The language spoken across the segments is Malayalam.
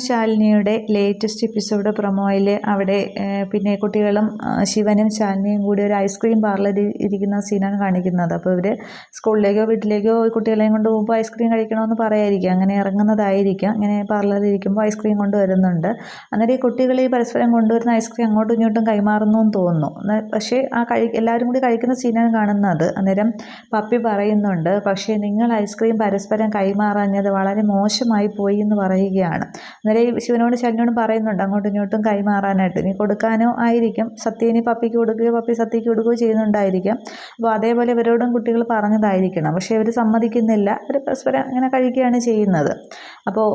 ശാലിനിയുടെ ലേറ്റസ്റ്റ് എപ്പിസോഡ് പ്രൊമോയിൽ അവിടെ പിന്നെ കുട്ടികളും ശിവനും ശാലിനിയും കൂടി ഒരു ഐസ്ക്രീം പാർലറിൽ ഇരിക്കുന്ന സീനാണ് കാണിക്കുന്നത്. അപ്പോൾ ഇവർ സ്കൂളിലേക്കോ വീട്ടിലേക്കോ കുട്ടികളെയും കൊണ്ട് പോകുമ്പോൾ ഐസ്ക്രീം കഴിക്കണമെന്ന് പറയായിരിക്കും, അങ്ങനെ ഇറങ്ങുന്നതായിരിക്കാം. ഇങ്ങനെ പാർലറിൽ ഇരിക്കുമ്പോൾ ഐസ്ക്രീം കൊണ്ടുവരുന്നുണ്ട്. അന്നേരം ഈ കുട്ടികൾ ഈ പരസ്പരം കൊണ്ടുവരുന്ന ഐസ്ക്രീം അങ്ങോട്ടും ഇങ്ങോട്ടും കൈമാറുന്നു എന്ന് തോന്നുന്നു. പക്ഷേ എല്ലാവരും കൂടി കഴിക്കുന്ന സീനാണ് കാണുന്നത്. അന്നേരം പപ്പി പറയുന്നുണ്ട്, പക്ഷേ നിങ്ങൾ ഐസ്ക്രീം പരസ്പരം കൈമാറാഞ്ഞത് വളരെ മോശമായി പോയി എന്ന് പറയുകയാണ്. അന്നേരം ശിവനോട് ശാലിനിയോടും പറയുന്നുണ്ട് അങ്ങോട്ടും ഇങ്ങോട്ടും കൈമാറാനായിട്ട്. ഇനി കൊടുക്കാനോ ആയിരിക്കും, സത്യ ഇനി പപ്പിക്ക് കൊടുക്കുകയോ പപ്പി സത്യയ്ക്ക് കൊടുക്കുകയോ ചെയ്യുന്നുണ്ടായിരിക്കാം. അപ്പോൾ അതേപോലെ ഇവരോടും കുട്ടികൾ പറഞ്ഞതായിരിക്കണം. പക്ഷേ ഇവർ സമ്മതിക്കുന്നില്ല. അവർ പരസ്പരം ഇങ്ങനെ കഴിക്കുകയാണ് ചെയ്യുന്നത്. അപ്പോൾ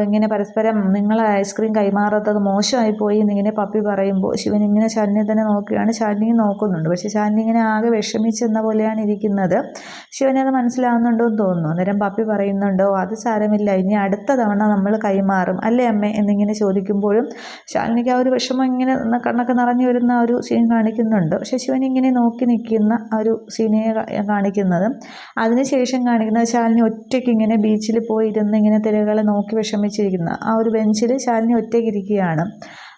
ഇങ്ങനെ പരസ്പരം നിങ്ങൾ ഐസ്ക്രീം കൈമാറാത്തത് മോശമായി പോയി എന്നിങ്ങനെ പപ്പി പറയുമ്പോൾ ശിവൻ ഇങ്ങനെ ശാലിനിയെ തന്നെ നോക്കുകയാണ്. ശാലിനിയും നോക്കുന്നുണ്ട്. പക്ഷേ ശാലിനി ഇങ്ങനെ ആകെ വിഷമിച്ചെന്ന പോലെയാണ് ഇരിക്കുന്നത്. ശിവനത് മനസ്സിലാവുന്നുണ്ടോ എന്ന് തോന്നുന്നു. അന്നേരം പപ്പി പറയുന്നുണ്ടോ അത് സാരമില്ല, ഇനി അടുത്ത തവണ നമ്മൾ കൈമാറും അല്ലേ അമ്മേ എന്നിങ്ങനെ ചോദിക്കുമ്പോഴും ശാലിനിക്ക് ആ ഒരു വിഷമം ഇങ്ങനെ കണ്ണൊക്കെ നിറഞ്ഞു വരുന്ന ആ ഒരു സീൻ കാണിക്കുന്നുണ്ട്. പക്ഷേ ശിവൻ ഇങ്ങനെ നോക്കി നിൽക്കുന്ന ആ ഒരു സീനിയെ കാണിക്കുന്നത്. അതിനുശേഷം കാണിക്കുന്നത് ശാലിനി ഒറ്റയ്ക്ക് ഇങ്ങനെ ബീച്ചിൽ പോയി ഇരുന്ന് ഇങ്ങനെ തിരകളെ നോക്കി വിഷമിച്ചിരിക്കുന്ന ആ ഒരു ബെഞ്ചിൽ ശാലിനി ഒറ്റയ്ക്ക് ഇരിക്കുകയാണ്.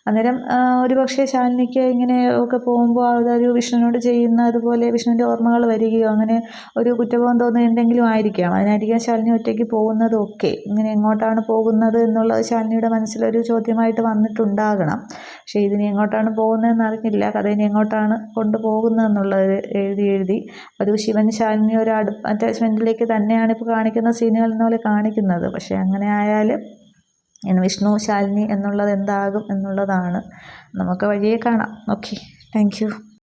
അന്നേരം ഒരു പക്ഷേ ശാലിനിക്ക് ഇങ്ങനെ ഒക്കെ പോകുമ്പോൾ അതൊരു വിഷ്ണുവിനോട് ചെയ്യുന്ന അതുപോലെ വിഷ്ണുവിൻ്റെ ഓർമ്മകൾ വരികയോ അങ്ങനെ ഒരു കുറ്റബോധം തോന്നുന്ന എന്തെങ്കിലും ആയിരിക്കാം. അതിനായിരിക്കാം ശാലിനി ഒറ്റയ്ക്ക് പോകുന്നതും ഒക്കെ. ഇങ്ങനെ എങ്ങോട്ടാണ് പോകുന്നത് എന്നുള്ളത് ശാലിനിയുടെ മനസ്സിലൊരു ചോദ്യമായിട്ട് വന്നിട്ടുണ്ടാകണം. പക്ഷേ ഇതിനി എങ്ങോട്ടാണ് പോകുന്നതെന്ന് അറിഞ്ഞില്ല. കഥ ഇനി എങ്ങോട്ടാണ് കൊണ്ടുപോകുന്നതെന്നുള്ളത് എഴുതി ഒരു ശിവൻ ശാലിനി ഒരു അറ്റാച്ച്മെൻറ്റിലേക്ക് തന്നെയാണ് ഇപ്പോൾ കാണിക്കുന്ന സീനുകൾ എന്നപോലെ കാണിക്കുന്നത്. പക്ഷേ അങ്ങനെ ആയാൽ വിഷ്ണു ശാലിനി എന്നുള്ളത് എന്താകും എന്നുള്ളതാണ് നമുക്ക് വഴിയെ കാണാം. Okay, thank you.